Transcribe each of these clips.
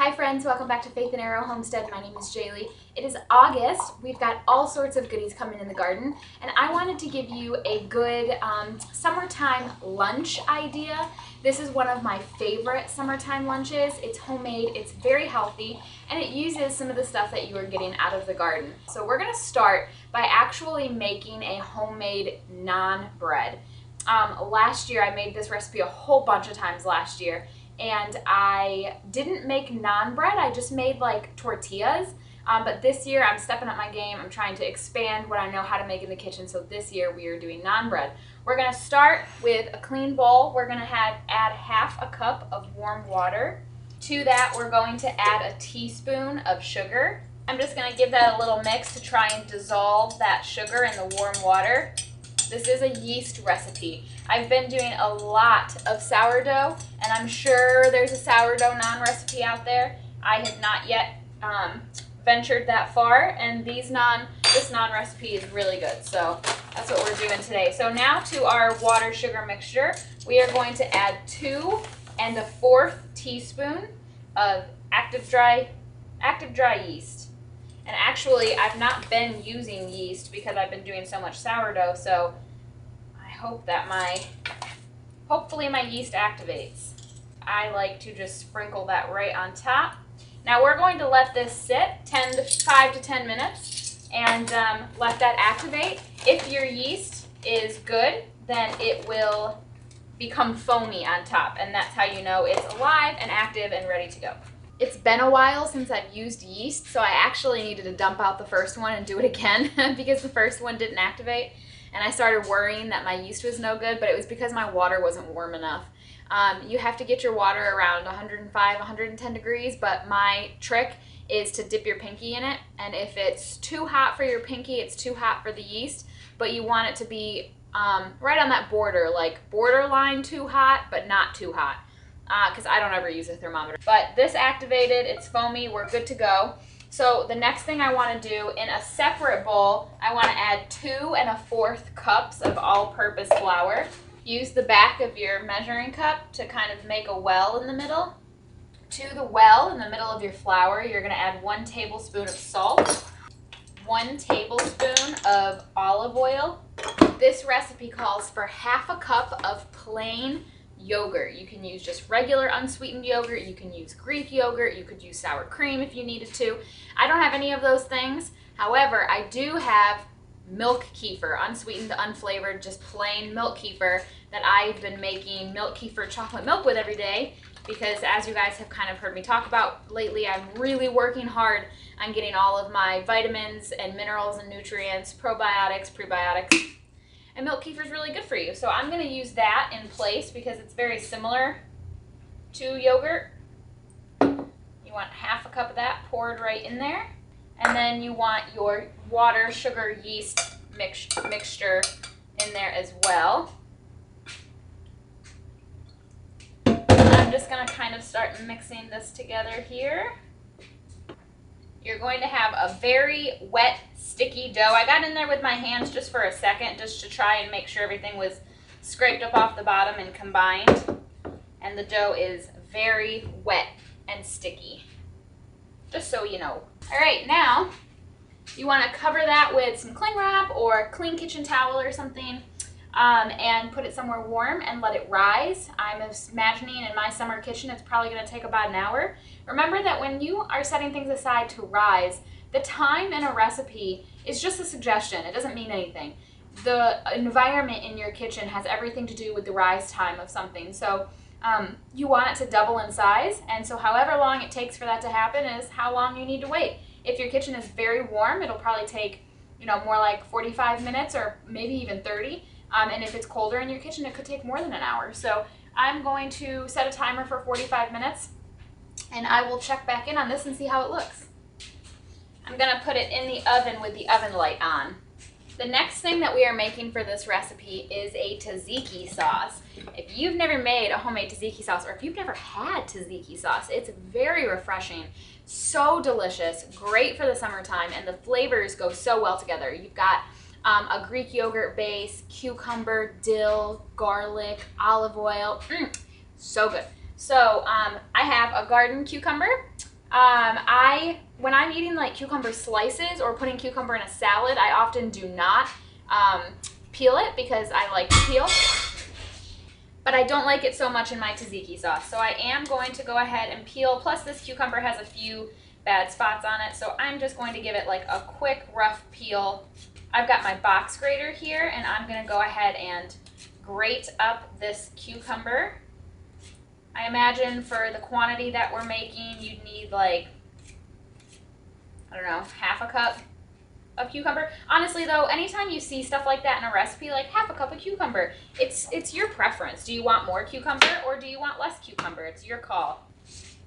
Hi friends, welcome back to Faith and Arrow Homestead. My name is Jaylee. It is August. We've got all sorts of goodies coming in the garden, and I wanted to give you a good summertime lunch idea. This is one of my favorite summertime lunches. It's homemade, it's very healthy, and it uses some of the stuff that you are getting out of the garden. So we're gonna start by actually making a homemade naan bread. Last year, I made this recipe a whole bunch of times last year, and I didn't make naan bread, I just made like tortillas. But this year I'm stepping up my game. I'm trying to expand what I know how to make in the kitchen, so this year we are doing naan bread. We're going to start with a clean bowl. We're going to add half a cup of warm water. To that we're going to add a teaspoon of sugar. I'm just going to give that a little mix to try and dissolve that sugar in the warm water. This is a yeast recipe. I've been doing a lot of sourdough, and I'm sure there's a sourdough naan recipe out there. I have not yet ventured that far, and this naan recipe is really good, so that's what we're doing today. So now to our water sugar mixture, we are going to add 2 1/4 teaspoon of active dry yeast. And actually, I've not been using yeast because I've been doing so much sourdough, so I hope that hopefully my yeast activates. I like to just sprinkle that right on top. Now we're going to let this sit 5 to 10 minutes and let that activate. If your yeast is good, then it will become foamy on top, and that's how you know it's alive and active and ready to go. It's been a while since I've used yeast, so I actually needed to dump out the first one and do it again because the first one didn't activate, and I started worrying that my yeast was no good, but it was because my water wasn't warm enough. You have to get your water around 105, 110 degrees, but my trick is to dip your pinky in it, and if it's too hot for your pinky, it's too hot for the yeast, but you want it to be right on that border, like borderline too hot, but not too hot. Because I don't ever use a thermometer. But this activated, it's foamy, we're good to go. So the next thing I want to do, in a separate bowl, I want to add 2 1/4 cups of all-purpose flour. Use the back of your measuring cup to kind of make a well in the middle. To the well in the middle of your flour, you're going to add 1 tablespoon of salt, 1 tablespoon of olive oil. This recipe calls for half a cup of plain yogurt. You can use just regular unsweetened yogurt, you can use Greek yogurt, you could use sour cream if you needed to. I don't have any of those things. However, I do have milk kefir, unsweetened, unflavored, just plain milk kefir that I've been making milk kefir chocolate milk with every day, because as you guys have kind of heard me talk about lately, I'm really working hard on getting all of my vitamins and minerals and nutrients, probiotics, prebiotics. And milk kefir is really good for you. So I'm going to use that in place because it's very similar to yogurt. You want half a cup of that poured right in there. And then you want your water, sugar, yeast mixture in there as well. I'm just going to kind of start mixing this together here. You're going to have a very wet, sticky dough. I got in there with my hands just for a second, just to try and make sure everything was scraped up off the bottom and combined. And the dough is very wet and sticky, just so you know. All right, now you want to cover that with some cling wrap or clean kitchen towel or something, and put it somewhere warm and let it rise. I'm imagining in my summer kitchen it's probably going to take about an hour. Remember that when you are setting things aside to rise, the time in a recipe is just a suggestion. It doesn't mean anything. The environment in your kitchen has everything to do with the rise time of something. So you want it to double in size, and so however long it takes for that to happen is how long you need to wait. If your kitchen is very warm, it'll probably take, more like 45 minutes or maybe even 30. And if it's colder in your kitchen, it could take more than an hour. So I'm going to set a timer for 45 minutes, and I will check back in on this and see how it looks. I'm going to put it in the oven with the oven light on. The next thing that we are making for this recipe is a tzatziki sauce. If you've never made a homemade tzatziki sauce, or if you've never had tzatziki sauce, it's very refreshing, so delicious, great for the summertime, and the flavors go so well together. You've got a Greek yogurt base, cucumber, dill, garlic, olive oil, so good. So I have a garden cucumber, When I'm eating like cucumber slices or putting cucumber in a salad, I often do not peel it because I like to peel. But I don't like it so much in my tzatziki sauce. So I am going to go ahead and peel. Plus this cucumber has a few bad spots on it. So I'm just going to give it like a quick rough peel. I've got my box grater here and I'm going to go ahead and grate up this cucumber. I imagine for the quantity that we're making, you'd need like, I don't know, half a cup of cucumber. Honestly though, anytime you see stuff like that in a recipe, like half a cup of cucumber, it's your preference. Do you want more cucumber or do you want less cucumber? It's your call.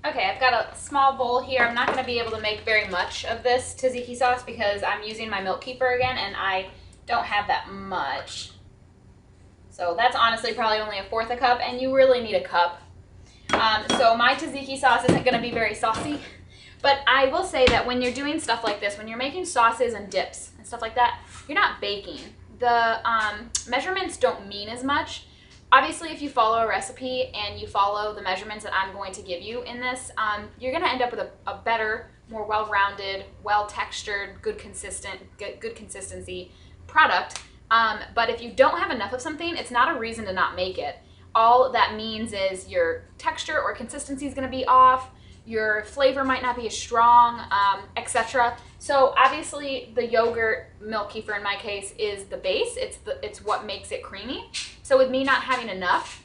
Okay, I've got a small bowl here. I'm not going to be able to make very much of this tzatziki sauce because I'm using my milk kefir again and I don't have that much. So that's honestly probably only a fourth a cup and you really need a cup. So my tzatziki sauce isn't going to be very saucy. But I will say that when you're doing stuff like this, when you're making sauces and dips and stuff like that, you're not baking. The measurements don't mean as much. Obviously, if you follow a recipe and you follow the measurements that I'm going to give you in this, you're going to end up with a better, more well-rounded, well-textured, good consistency product. But if you don't have enough of something, it's not a reason to not make it. All that means is your texture or consistency is going to be off. Your flavor might not be as strong, etc. So obviously the yogurt milk kefir in my case is the base. It's what makes it creamy. So with me not having enough,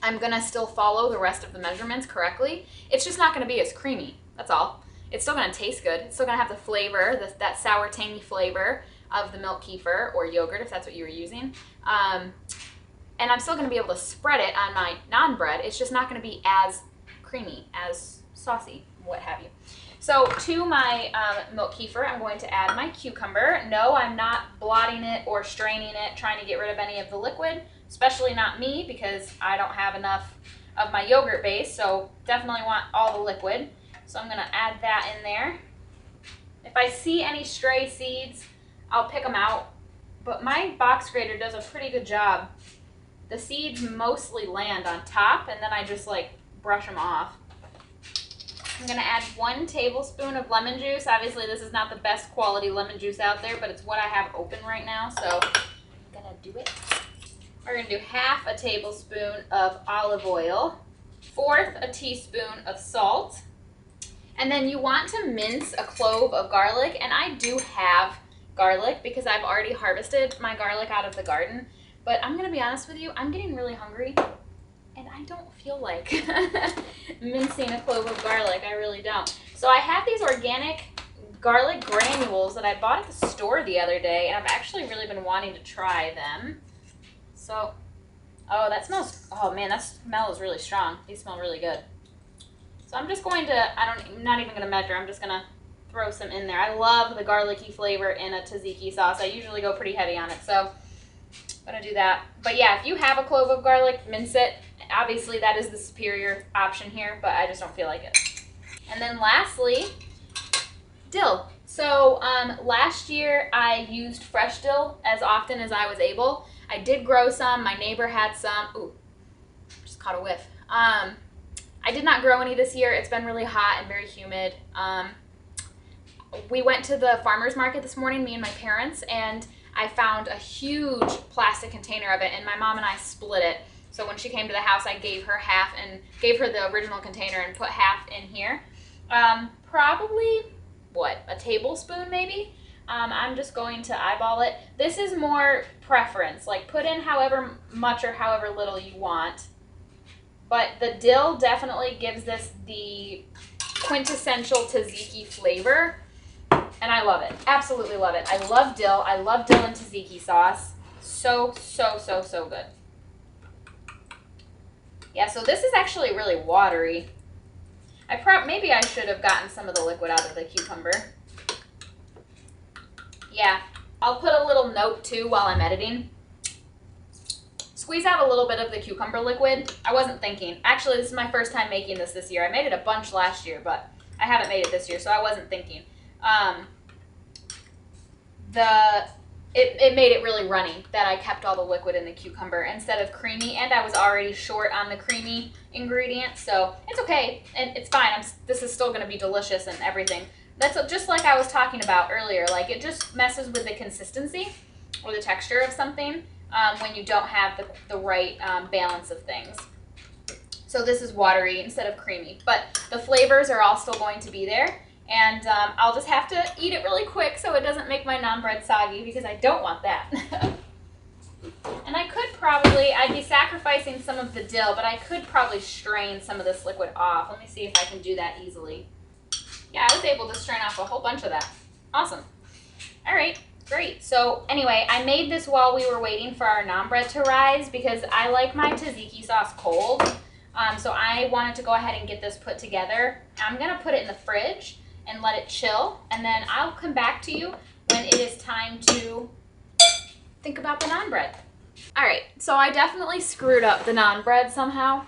I'm gonna still follow the rest of the measurements correctly. It's just not gonna be as creamy, that's all. It's still gonna taste good. It's still gonna have the flavor, that sour tangy flavor of the milk kefir or yogurt if that's what you were using. And I'm still gonna be able to spread it on my naan bread. It's just not gonna be as creamy, as saucy, what have you. So to my milk kefir, I'm going to add my cucumber. No, I'm not blotting it or straining it, trying to get rid of any of the liquid, especially not me because I don't have enough of my yogurt base, so definitely want all the liquid. So I'm gonna add that in there. If I see any stray seeds, I'll pick them out, but my box grater does a pretty good job. The seeds mostly land on top and then I just like brush them off. I'm gonna add 1 tablespoon of lemon juice. Obviously this is not the best quality lemon juice out there, but it's what I have open right now, so I'm gonna do it. We're gonna do half a tablespoon of olive oil, 1/4 a teaspoon of salt, and then you want to mince a clove of garlic, and I do have garlic because I've already harvested my garlic out of the garden, but I'm gonna be honest with you, I'm getting really hungry. And I don't feel like mincing a clove of garlic. I really don't. So I have these organic garlic granules that I bought at the store the other day, and I've actually really been wanting to try them. So, oh, that smells, oh man, that smell is really strong. These smell really good. So I'm just going to, I'm not even going to measure. I'm just going to throw some in there. I love the garlicky flavor in a tzatziki sauce. I usually go pretty heavy on it, so I'm going to do that. But yeah, if you have a clove of garlic, mince it. Obviously, that is the superior option here, but I just don't feel like it. And then lastly, dill. So last year, I used fresh dill as often as I was able. I did grow some. My neighbor had some. Ooh, just caught a whiff. I did not grow any this year. It's been really hot and very humid. We went to the farmer's market this morning, me and my parents, and I found a huge plastic container of it, and my mom and I split it. So when she came to the house, I gave her half and gave her the original container and put half in here. Probably, what, a tablespoon maybe? I'm just going to eyeball it. This is more preference, like put in however much or however little you want. But the dill definitely gives this the quintessential tzatziki flavor. And I love it. Absolutely love it. I love dill. I love dill and tzatziki sauce. So, so, so, so good. Yeah, so this is actually really watery. Maybe I should have gotten some of the liquid out of the cucumber. Yeah, I'll put a little note too while I'm editing. Squeeze out a little bit of the cucumber liquid. I wasn't thinking. Actually, this is my first time making this year. I made it a bunch last year, but I haven't made it this year, so I wasn't thinking. The it made it really runny that I kept all the liquid in the cucumber instead of creamy, and I was already short on the creamy ingredient, so it's okay, and it's fine. This is still going to be delicious and everything. That's just like I was talking about earlier. Like, it just messes with the consistency or the texture of something when you don't have the right balance of things. So this is watery instead of creamy, but the flavors are all still going to be there. And I'll just have to eat it really quick so it doesn't make my naan bread soggy, because I don't want that. And I could probably, I'd be sacrificing some of the dill, but I could probably strain some of this liquid off. Let me see if I can do that easily. Yeah, I was able to strain off a whole bunch of that. Awesome. All right, great. So anyway, I made this while we were waiting for our naan bread to rise because I like my tzatziki sauce cold. So I wanted to go ahead and get this put together. I'm going to put it in the fridge and let it chill, and then I'll come back to you when it is time to think about the naan bread. All right, so I definitely screwed up the naan bread somehow.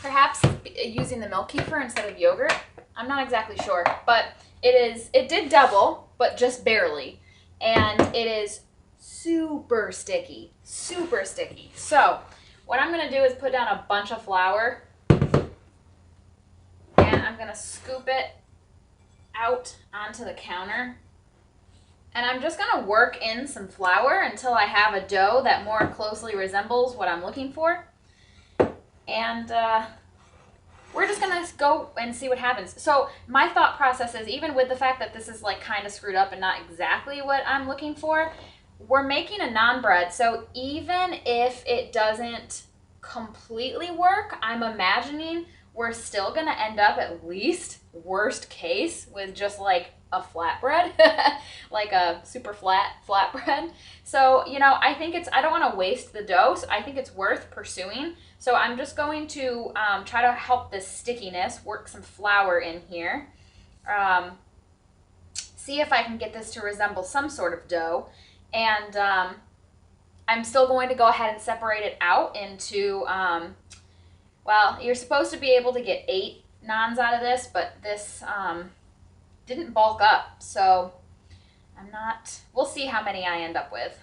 Perhaps using the milk kefir instead of yogurt. I'm not exactly sure, but it did double, but just barely, and it is super sticky, super sticky. So what I'm going to do is put down a bunch of flour, and I'm going to scoop it out onto the counter, and I'm just going to work in some flour until I have a dough that more closely resembles what I'm looking for. And we're just going to go and see what happens. So my thought process is, even with the fact that this is like kind of screwed up and not exactly what I'm looking for, we're making a naan bread, so even if it doesn't completely work, I'm imagining we're still going to end up, at least worst case, with just like a flatbread, like a super flatbread. So, you know, I think I don't want to waste the dough, so I think it's worth pursuing. So I'm just going to try to help this stickiness, work some flour in here, see if I can get this to resemble some sort of dough. And I'm still going to go ahead and separate it out into, well, you're supposed to be able to get 8 naans out of this, but this didn't bulk up, so we'll see how many I end up with.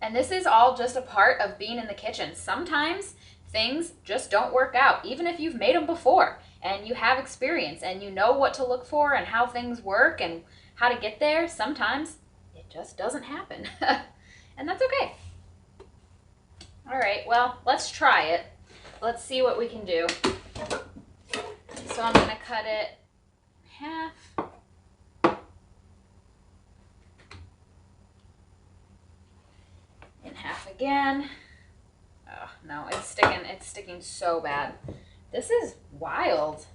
And this is all just a part of being in the kitchen. Sometimes things just don't work out, even if you've made them before and you have experience and you know what to look for and how things work and how to get there. Sometimes it just doesn't happen. And that's okay. All right, well, let's try it. Let's see what we can do. So I'm going to cut it in half. In half again. Oh, no, it's sticking so bad. This is wild.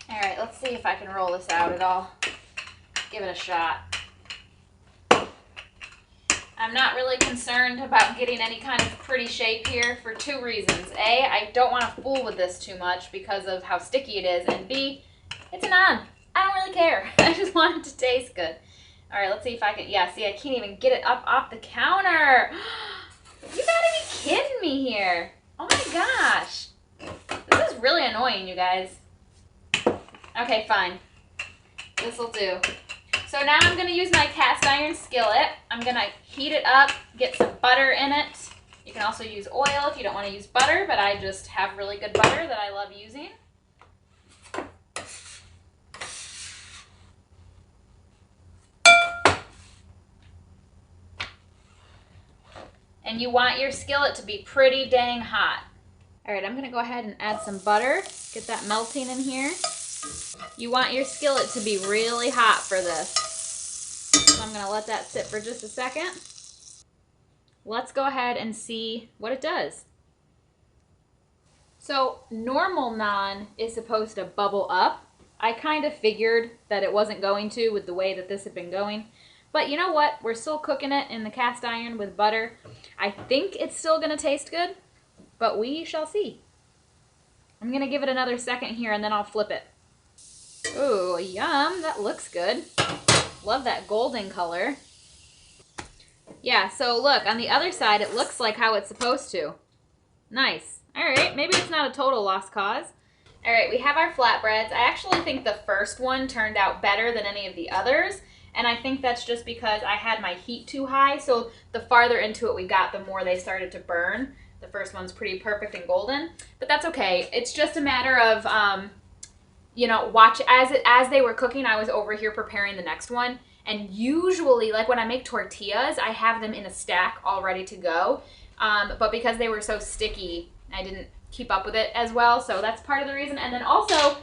All right, let's see if I can roll this out at all. Give it a shot. I'm not really concerned about getting any kind of pretty shape here for 2 reasons. A, I don't want to fool with this too much because of how sticky it is, and B, it's a naan. I don't really care. I just want it to taste good. All right, let's see if I can, yeah, see, I can't even get it up off the counter. You gotta be kidding me here. Oh my gosh. This is really annoying, you guys. Okay, fine. This'll do. So now I'm going to use my cast iron skillet. I'm going to heat it up, get some butter in it. You can also use oil if you don't want to use butter, but I just have really good butter that I love using. And you want your skillet to be pretty dang hot. All right, I'm going to go ahead and add some butter. Get that melting in here. You want your skillet to be really hot for this. So I'm going to let that sit for just a second. Let's go ahead and see what it does. So normal naan is supposed to bubble up. I kind of figured that it wasn't going to with the way that this had been going. But you know what? We're still cooking it in the cast iron with butter. I think it's still going to taste good, but we shall see. I'm going to give it another second here and then I'll flip it. Ooh, yum. That looks good. Love that golden color. Yeah, so look, on the other side, it looks like how it's supposed to. Nice. All right, maybe it's not a total lost cause. All right, we have our flatbreads. I actually think the first one turned out better than any of the others. And I think that's just because I had my heat too high. So the farther into it we got, the more they started to burn. The first one's pretty perfect and golden, but that's okay. It's just a matter of, you know, watch as they were cooking. I was over here preparing the next one. And usually, like when I make tortillas, I have them in a stack all ready to go. But because they were so sticky, I didn't keep up with it as well. So that's part of the reason. And then also,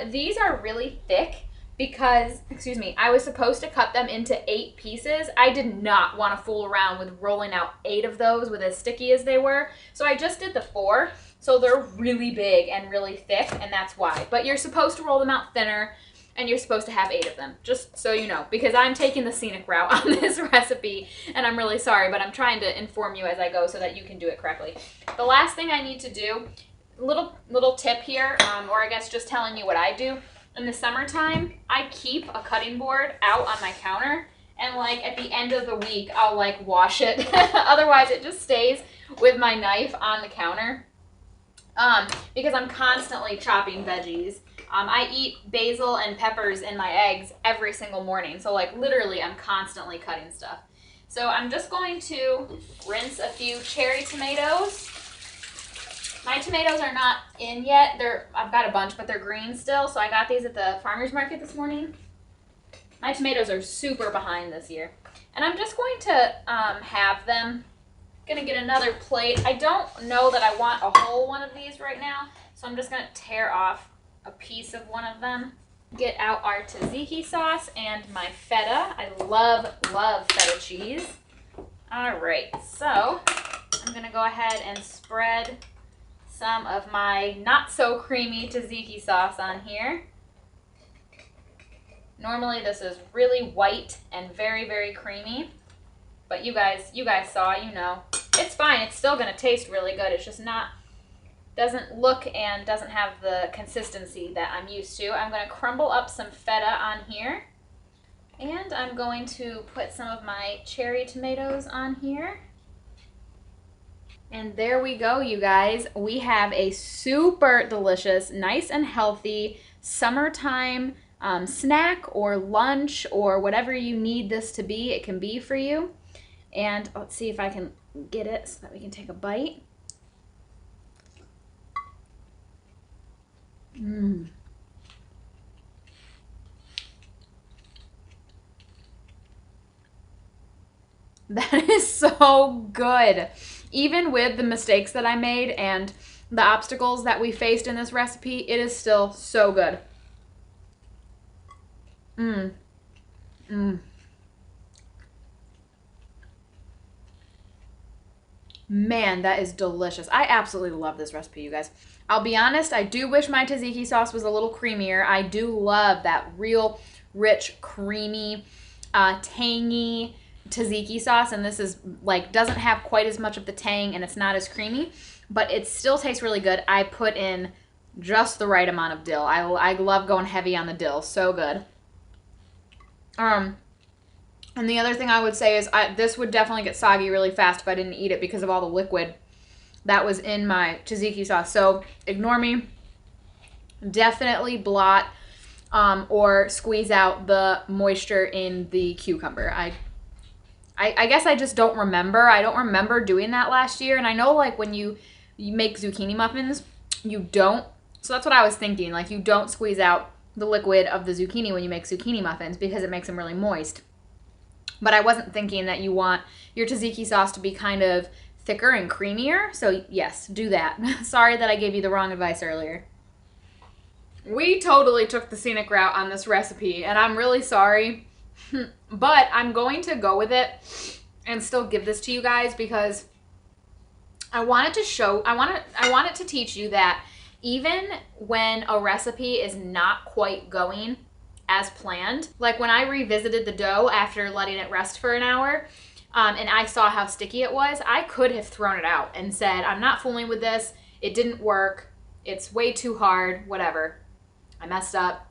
these are really thick because, excuse me, I was supposed to cut them into 8 pieces. I did not want to fool around with rolling out 8 of those with as sticky as they were. So I just did the 4. So they're really big and really thick, and that's why. But you're supposed to roll them out thinner, and you're supposed to have 8 of them, just so you know, because I'm taking the scenic route on this recipe, and I'm really sorry, but I'm trying to inform you as I go so that you can do it correctly. The last thing I need to do, little tip here, or I guess just telling you what I do. In the summertime, I keep a cutting board out on my counter, and like at the end of the week, I'll like wash it. Otherwise, it just stays with my knife on the counter. Because I'm constantly chopping veggies. I eat basil and peppers in my eggs every single morning. So like literally I'm constantly cutting stuff. So I'm just going to rinse a few cherry tomatoes. My tomatoes are not in yet. I've got a bunch, but they're green still. So I got these at the farmer's market this morning. My tomatoes are super behind this year. And I'm just going to have them. Gonna get another plate. I don't know that I want a whole one of these right now, so I'm just gonna tear off a piece of one of them. Get out our tzatziki sauce and my feta. I love feta cheese. All right, so I'm gonna go ahead and spread some of my not so creamy tzatziki sauce on here. Normally this is really white and very, very creamy. But you guys saw, you know. It's fine. It's still going to taste really good. It's just doesn't look and doesn't have the consistency that I'm used to. I'm going to crumble up some feta on here. And I'm going to put some of my cherry tomatoes on here. And there we go, you guys. We have a super delicious, nice and healthy summertime snack or lunch or whatever you need this to be. It can be for you. And let's see if I can get it so that we can take a bite. That is so good. Even with the mistakes that I made and the obstacles that we faced in this recipe, it is still so good. Man, that is delicious. I absolutely love this recipe, you guys. I'll be honest, I do wish my tzatziki sauce was a little creamier. I do love that real rich, creamy, tangy tzatziki sauce, and this is like doesn't have quite as much of the tang and it's not as creamy, but it still tastes really good. I put in just the right amount of dill. I love going heavy on the dill. So good. And the other thing I would say is this would definitely get soggy really fast if I didn't eat it because of all the liquid that was in my tzatziki sauce. So ignore me. Definitely blot or squeeze out the moisture in the cucumber. I guess I just don't remember. I don't remember doing that last year. And I know like when you make zucchini muffins, you don't. So that's what I was thinking. Like you don't squeeze out the liquid of the zucchini when you make zucchini muffins because it makes them really moist. But I wasn't thinking that you want your tzatziki sauce to be kind of thicker and creamier. So yes, do that. Sorry that I gave you the wrong advice earlier. We totally took the scenic route on this recipe, and I'm really sorry. But I'm going to go with it and still give this to you guys because I wanted to teach you that even when a recipe is not quite going as planned, like when I revisited the dough after letting it rest for an hour, and I saw how sticky it was, I could have thrown it out and said, I'm not fooling with this. It didn't work. It's way too hard, whatever. I messed up.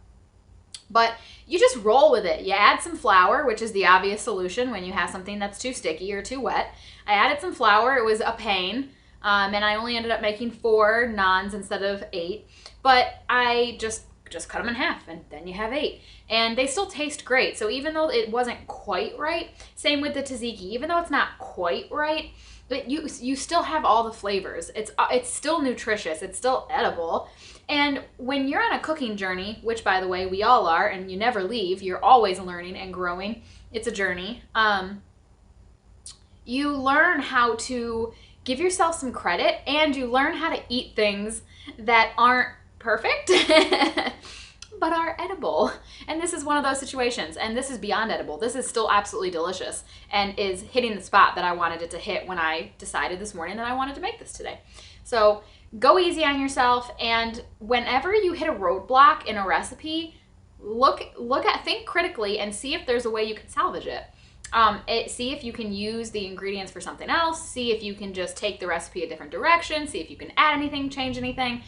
But you just roll with it. You add some flour, which is the obvious solution when you have something that's too sticky or too wet. I added some flour. It was a pain. And I only ended up making 4 naans instead of 8. But I just just cut them in half, and then you have 8. And they still taste great. So even though it wasn't quite right, same with the tzatziki, even though it's not quite right, but you still have all the flavors. It's still nutritious. It's still edible. And when you're on a cooking journey, which by the way we all are, and you never leave, you're always learning and growing. It's a journey. You learn how to give yourself some credit, and you learn how to eat things that aren't perfect but are edible. And this is one of those situations, and this is beyond edible. This is still absolutely delicious and is hitting the spot that I wanted it to hit when I decided this morning that I wanted to make this today. So go easy on yourself, and whenever you hit a roadblock in a recipe, think critically and see if there's a way you can salvage it. See if you can use the ingredients for something else. See if you can just take the recipe a different direction. See if you can add anything, change anything,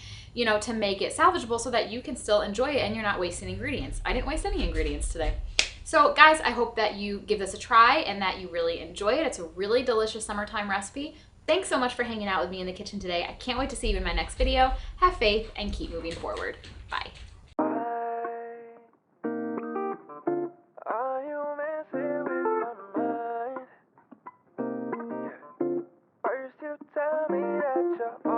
to make it salvageable so that you can still enjoy it and you're not wasting ingredients. I didn't waste any ingredients today. So guys, I hope that you give this a try and that you really enjoy it. It's a really delicious summertime recipe. Thanks so much for hanging out with me in the kitchen today. I can't wait to see you in my next video. Have faith and keep moving forward. Bye. Tell me that you're